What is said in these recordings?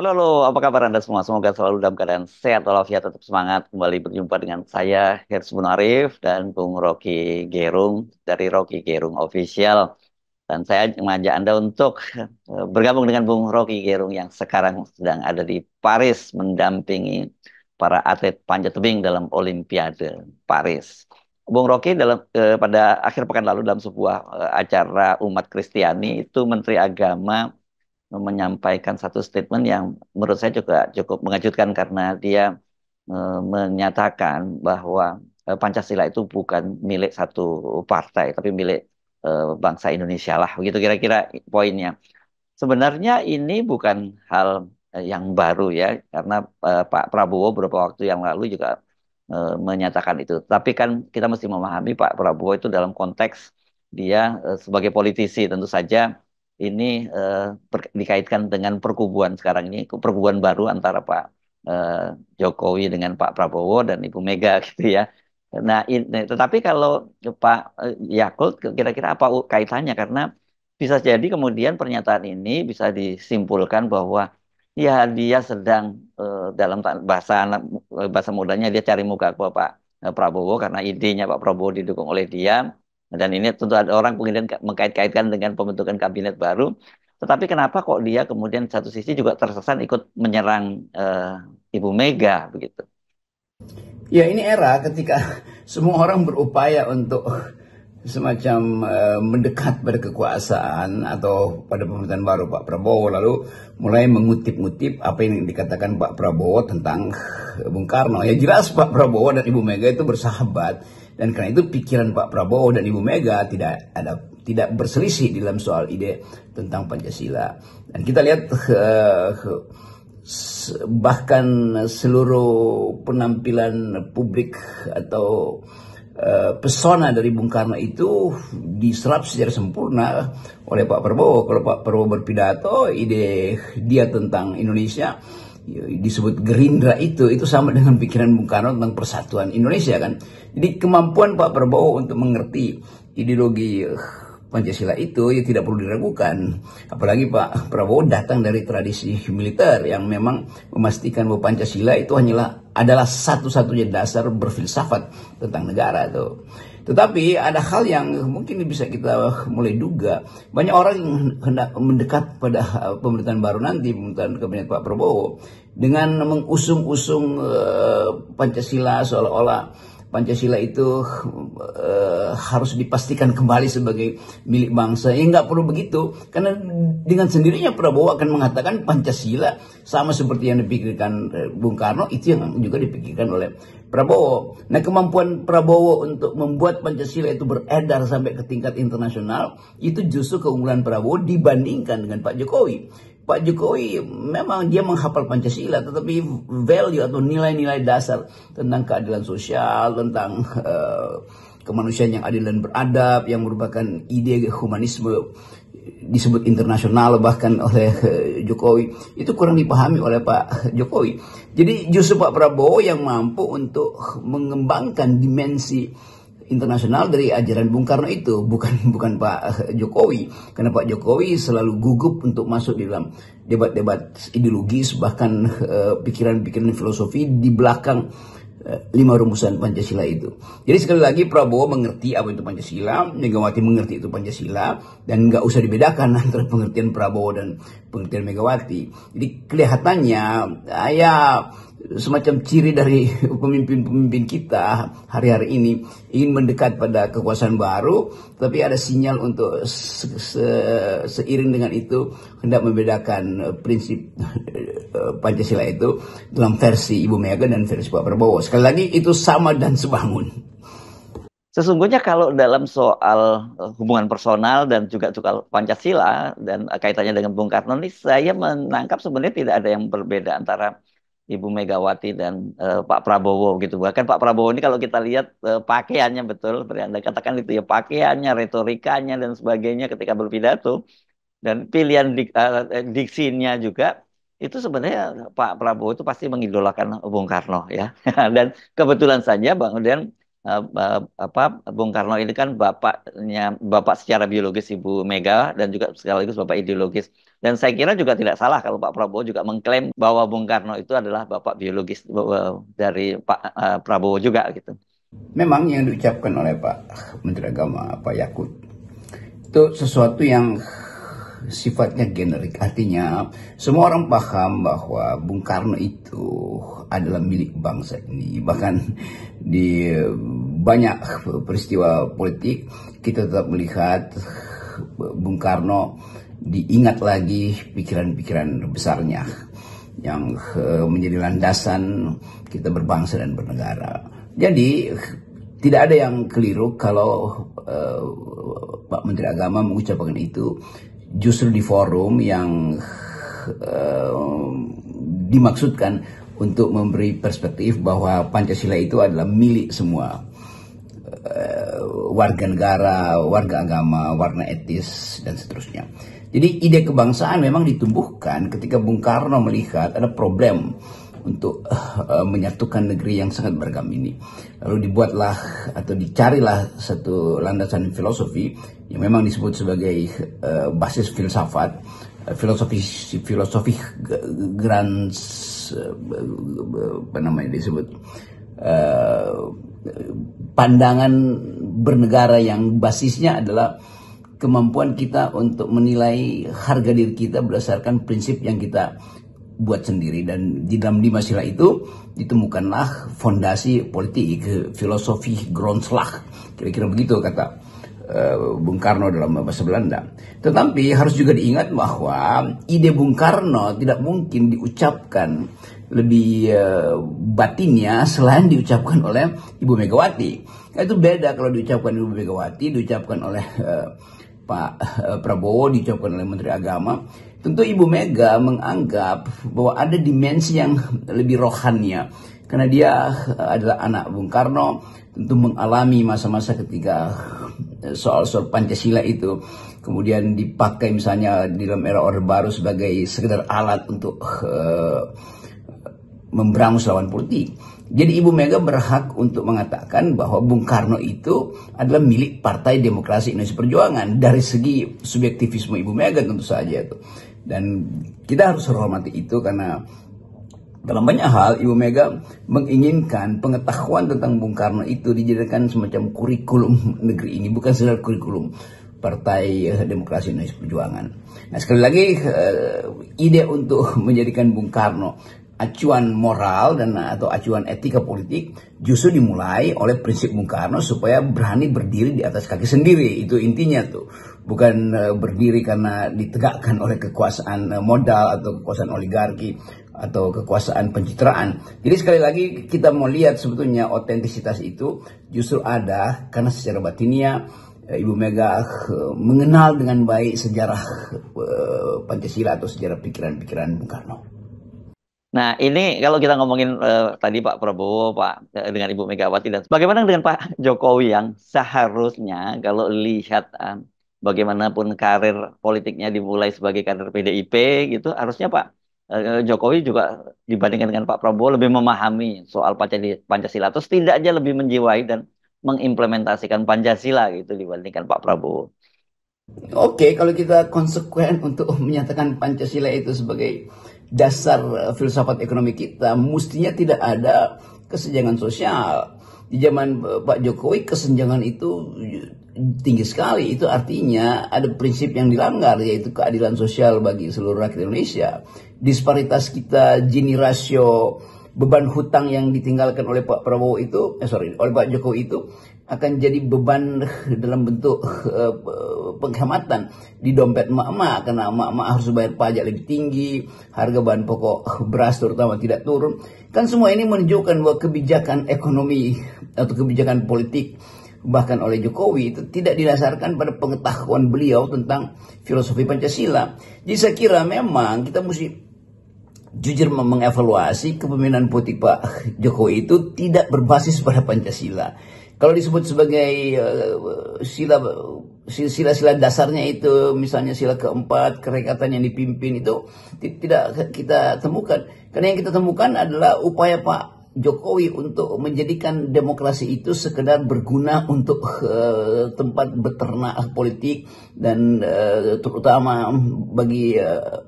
Halo, halo, apa kabar Anda semua? Semoga selalu dalam keadaan sehat walafiat, tetap semangat. Kembali berjumpa dengan saya, Hirs Arif, dan Bung Rocky Gerung dari Rocky Gerung Official. Dan saya mengajak Anda untuk bergabung dengan Bung Rocky Gerung yang sekarang sedang ada di Paris mendampingi para atlet panjat tebing dalam Olimpiade Paris. Bung Rocky pada akhir pekan lalu dalam sebuah acara umat Kristiani itu Menteri Agama menyampaikan satu statement yang menurut saya juga cukup mengejutkan karena dia menyatakan bahwa Pancasila itu bukan milik satu partai tapi milik bangsa Indonesia lah begitu kira-kira poinnya. Sebenarnya ini bukan hal yang baru ya karena Pak Prabowo beberapa waktu yang lalu juga menyatakan itu. Tapi kan kita mesti memahami Pak Prabowo itu dalam konteks dia sebagai politisi tentu saja ini dikaitkan dengan perkubuan sekarang ini, perkubuan baru antara Pak eh, Jokowi dengan Pak Prabowo dan Ibu Mega gitu ya. Nah, tetapi kalau Pak Yakult kira-kira apa kaitannya? Karena bisa jadi kemudian pernyataan ini bisa disimpulkan bahwa ya dia sedang dalam bahasa mudanya dia cari muka ke Pak Prabowo karena idenya Pak Prabowo didukung oleh dia. Dan ini tentu ada orang kemudian mengkait-kaitkan dengan pembentukan kabinet baru. Tetapi kenapa kok dia kemudian satu sisi juga terkesan ikut menyerang Ibu Mega begitu? Ya, ini era ketika semua orang berupaya untuk semacam mendekat pada kekuasaan atau pada pemerintahan baru Pak Prabowo, lalu mulai mengutip-ngutip apa yang dikatakan Pak Prabowo tentang Bung Karno. Ya jelas Pak Prabowo dan Ibu Mega itu bersahabat, dan karena itu pikiran Pak Prabowo dan Ibu Mega tidak berselisih dalam soal ide tentang Pancasila. Dan kita lihat bahkan seluruh penampilan publik atau pesona dari Bung Karno itu diserap secara sempurna oleh Pak Prabowo. Kalau Pak Prabowo berpidato, ide dia tentang Indonesia disebut Gerindra itu sama dengan pikiran Bung Karno tentang persatuan Indonesia kan. Jadi kemampuan Pak Prabowo untuk mengerti ideologi Pancasila itu ya tidak perlu diragukan. Apalagi Pak Prabowo datang dari tradisi militer yang memang memastikan bahwa Pancasila itu adalah satu-satunya dasar berfilsafat tentang negara tuh. Tetapi ada hal yang mungkin bisa kita mulai duga. Banyak orang yang hendak mendekat pada pemerintahan baru nanti, pemerintahan kabinet Pak Prabowo, dengan mengusung-usung Pancasila seolah-olah Pancasila itu harus dipastikan kembali sebagai milik bangsa. Ya nggak perlu begitu, karena dengan sendirinya Prabowo akan mengatakan Pancasila sama seperti yang dipikirkan Bung Karno, itu yang juga dipikirkan oleh Prabowo. Nah, kemampuan Prabowo untuk membuat Pancasila itu beredar sampai ke tingkat internasional, itu justru keunggulan Prabowo dibandingkan dengan Pak Jokowi. Pak Jokowi memang dia menghafal Pancasila, tetapi value atau nilai-nilai dasar tentang keadilan sosial, tentang kemanusiaan yang adil dan beradab, yang merupakan ide humanisme disebut internasional bahkan oleh Jokowi, itu kurang dipahami oleh Pak Jokowi. Jadi justru Pak Prabowo yang mampu untuk mengembangkan dimensi internasional dari ajaran Bung Karno itu, bukan Pak Jokowi, karena Pak Jokowi selalu gugup untuk masuk di dalam debat-debat ideologis, bahkan pikiran-pikiran filosofi di belakang 5 rumusan Pancasila itu. Jadi sekali lagi Prabowo mengerti apa itu Pancasila, Megawati mengerti itu Pancasila, dan nggak usah dibedakan antara pengertian Prabowo dan pengertian Megawati. Jadi kelihatannya ya semacam ciri dari pemimpin-pemimpin kita hari-hari ini ingin mendekat pada kekuasaan baru, tapi ada sinyal untuk seiring dengan itu hendak membedakan prinsip Pancasila itu dalam versi Ibu Mega dan versi Pak Prabowo. Sekali lagi itu sama dan sebangun. Sesungguhnya kalau dalam soal hubungan personal dan juga soal Pancasila dan kaitannya dengan Bung Karno ini, saya menangkap sebenarnya tidak ada yang berbeda antara Ibu Megawati dan Pak Prabowo gitu. Bahkan Pak Prabowo ini kalau kita lihat pakaiannya betul, seperti Anda katakan itu ya pakaiannya, retorikanya dan sebagainya ketika berpidato dan pilihan diksinya juga itu sebenarnya Pak Prabowo itu pasti mengidolakan Bung Karno ya. Dan kebetulan saja Bang Bung Karno ini kan bapak secara biologis Ibu Mega dan juga sekaligus bapak ideologis. Dan saya kira juga tidak salah kalau Pak Prabowo juga mengklaim bahwa Bung Karno itu adalah bapak biologis dari Pak Prabowo juga gitu. Memang yang diucapkan oleh Pak Menteri Agama, Pak Yakut, itu sesuatu yang sifatnya generik. Artinya semua orang paham bahwa Bung Karno itu adalah milik bangsa ini. Bahkan di banyak peristiwa politik kita tetap melihat Bung Karno diingat lagi pikiran-pikiran besarnya yang menjadi landasan kita berbangsa dan bernegara. Jadi tidak ada yang keliru kalau Pak Menteri Agama mengucapkan itu justru di forum yang dimaksudkan untuk memberi perspektif bahwa Pancasila itu adalah milik semua warga negara, warga agama, warna etis, dan seterusnya. Jadi ide kebangsaan memang ditumbuhkan ketika Bung Karno melihat ada problem untuk menyatukan negeri yang sangat beragam ini. Lalu dibuatlah atau dicarilah satu landasan filosofi yang memang disebut sebagai basis filsafat, filosofi grand, apa namanya disebut, pandangan bernegara yang basisnya adalah kemampuan kita untuk menilai harga diri kita berdasarkan prinsip yang kita buat sendiri. Dan di dalam 5 sila itu ditemukanlah fondasi politik, filosofi grondslag, kira-kira begitu kata Bung Karno dalam bahasa Belanda. Tetapi harus juga diingat bahwa ide Bung Karno tidak mungkin diucapkan lebih batinnya selain diucapkan oleh Ibu Megawati. Itu beda kalau diucapkan Ibu Megawati, diucapkan oleh Pak Prabowo, diucapkan oleh Menteri Agama. Tentu Ibu Mega menganggap bahwa ada dimensi yang lebih rohania. Karena dia adalah anak Bung Karno, tentu mengalami masa-masa ketika soal-soal Pancasila itu kemudian dipakai misalnya di dalam era Orde Baru sebagai sekedar alat untuk memberangus lawan politik. Jadi Ibu Mega berhak untuk mengatakan bahwa Bung Karno itu adalah milik Partai Demokrasi Indonesia Perjuangan dari segi subjektivisme Ibu Mega tentu saja itu. Dan kita harus hormati itu karena dalam banyak hal Ibu Mega menginginkan pengetahuan tentang Bung Karno itu dijadikan semacam kurikulum negeri ini, bukan sekedar kurikulum Partai Demokrasi Indonesia Perjuangan. Nah, sekali lagi ide untuk menjadikan Bung Karno acuan moral dan atau acuan etika politik justru dimulai oleh prinsip Bung Karno supaya berani berdiri di atas kaki sendiri. Itu intinya tuh, bukan berdiri karena ditegakkan oleh kekuasaan modal atau kekuasaan oligarki atau kekuasaan pencitraan. Jadi sekali lagi kita mau lihat sebetulnya otentisitas itu justru ada karena secara batinia Ibu Mega mengenal dengan baik sejarah Pancasila atau sejarah pikiran-pikiran Bung Karno. Nah, ini kalau kita ngomongin tadi Pak Prabowo, dengan Ibu Megawati, dan bagaimana dengan Pak Jokowi yang seharusnya kalau lihat bagaimanapun karir politiknya dimulai sebagai kader PDIP gitu, harusnya Pak Jokowi juga dibandingkan dengan Pak Prabowo lebih memahami soal Pancasila atau setidaknya lebih menjiwai dan mengimplementasikan Pancasila gitu dibandingkan Pak Prabowo. Oke, kalau kita konsekuen untuk menyatakan Pancasila itu sebagai dasar filsafat ekonomi kita, mestinya tidak ada kesenjangan sosial. Di zaman Pak Jokowi kesenjangan itu tinggi sekali. Itu artinya ada prinsip yang dilanggar, yaitu keadilan sosial bagi seluruh rakyat Indonesia. Disparitas kita, Gini rasio, beban hutang yang ditinggalkan oleh Pak Prabowo itu, oleh Pak Jokowi itu akan jadi beban dalam bentuk penghematan di dompet emak-emak, karena emak-emak harus bayar pajak lebih tinggi, harga bahan pokok beras terutama tidak turun. Kan semua ini menunjukkan bahwa kebijakan ekonomi atau kebijakan politik bahkan oleh Jokowi itu tidak didasarkan pada pengetahuan beliau tentang filosofi Pancasila. Jadi saya kira memang kita mesti jujur mengevaluasi kepemimpinan politik Pak Jokowi itu tidak berbasis pada Pancasila. Kalau disebut sebagai sila-sila dasarnya itu, misalnya sila keempat, kerekatan yang dipimpin itu tidak kita temukan. Karena yang kita temukan adalah upaya Pak Jokowi untuk menjadikan demokrasi itu sekedar berguna untuk tempat beternak politik dan terutama bagi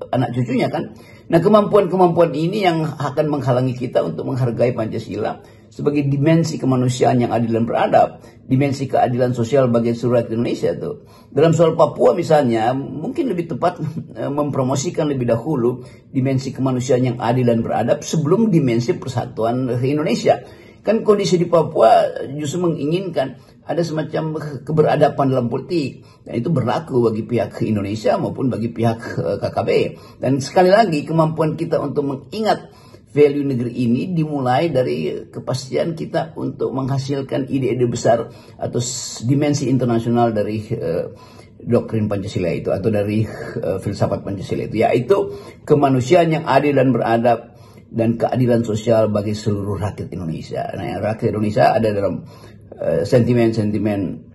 anak cucunya kan. Nah, kemampuan-kemampuan ini yang akan menghalangi kita untuk menghargai Pancasila sebagai dimensi kemanusiaan yang adil dan beradab, dimensi keadilan sosial bagi seluruh rakyat Indonesia tuh. Dalam soal Papua misalnya, mungkin lebih tepat mempromosikan lebih dahulu dimensi kemanusiaan yang adil dan beradab sebelum dimensi persatuan Indonesia. Kan kondisi di Papua justru menginginkan ada semacam keberadaban dalam politik. Dan itu berlaku bagi pihak Indonesia maupun bagi pihak KKB. Dan sekali lagi kemampuan kita untuk mengingat value negeri ini dimulai dari kepastian kita untuk menghasilkan ide-ide besar atau dimensi internasional dari doktrin Pancasila itu atau dari filsafat Pancasila itu, yaitu kemanusiaan yang adil dan beradab dan keadilan sosial bagi seluruh rakyat Indonesia. Nah, rakyat Indonesia ada dalam sentimen-sentimen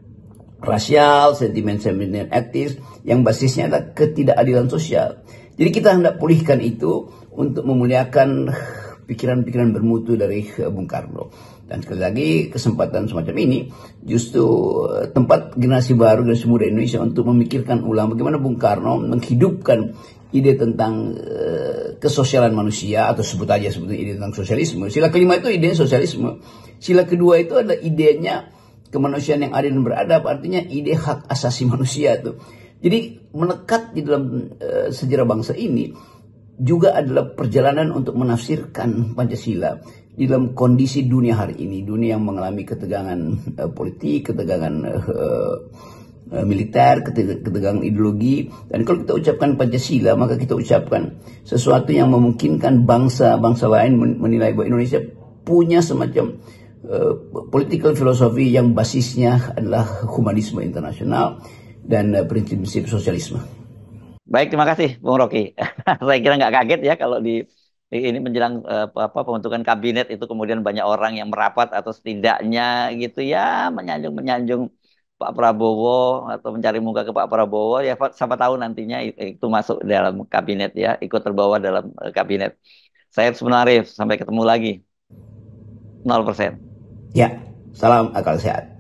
rasial, sentimen-sentimen etis yang basisnya adalah ketidakadilan sosial. Jadi kita hendak pulihkan itu untuk memuliakan pikiran-pikiran bermutu dari Bung Karno. Dan sekali lagi kesempatan semacam ini justru tempat generasi baru dan muda Indonesia untuk memikirkan ulang bagaimana Bung Karno menghidupkan ide tentang kesosialan manusia, atau sebut aja sebetulnya ide tentang sosialisme. Sila kelima itu ide sosialisme. Sila kedua itu adalah idenya kemanusiaan yang adil dan beradab, artinya ide hak asasi manusia itu. Jadi melekat di dalam sejarah bangsa ini juga adalah perjalanan untuk menafsirkan Pancasila di dalam kondisi dunia hari ini, dunia yang mengalami ketegangan politik, ketegangan militer, ketegangan ideologi. Dan kalau kita ucapkan Pancasila, maka kita ucapkan sesuatu yang memungkinkan bangsa-bangsa lain menilai bahwa Indonesia punya semacam political filosofi yang basisnya adalah humanisme internasional dan prinsip-prinsip sosialisme. Baik, terima kasih Bung Rocky. Saya kira nggak kaget ya kalau di ini menjelang pembentukan kabinet itu kemudian banyak orang yang merapat atau setidaknya gitu ya menyanjung Pak Prabowo atau mencari muka ke Pak Prabowo, ya siapa tahu nantinya itu masuk dalam kabinet ya, ikut terbawa dalam kabinet. Saya sebenarnya sampai ketemu lagi 0%. Ya, salam akal sehat.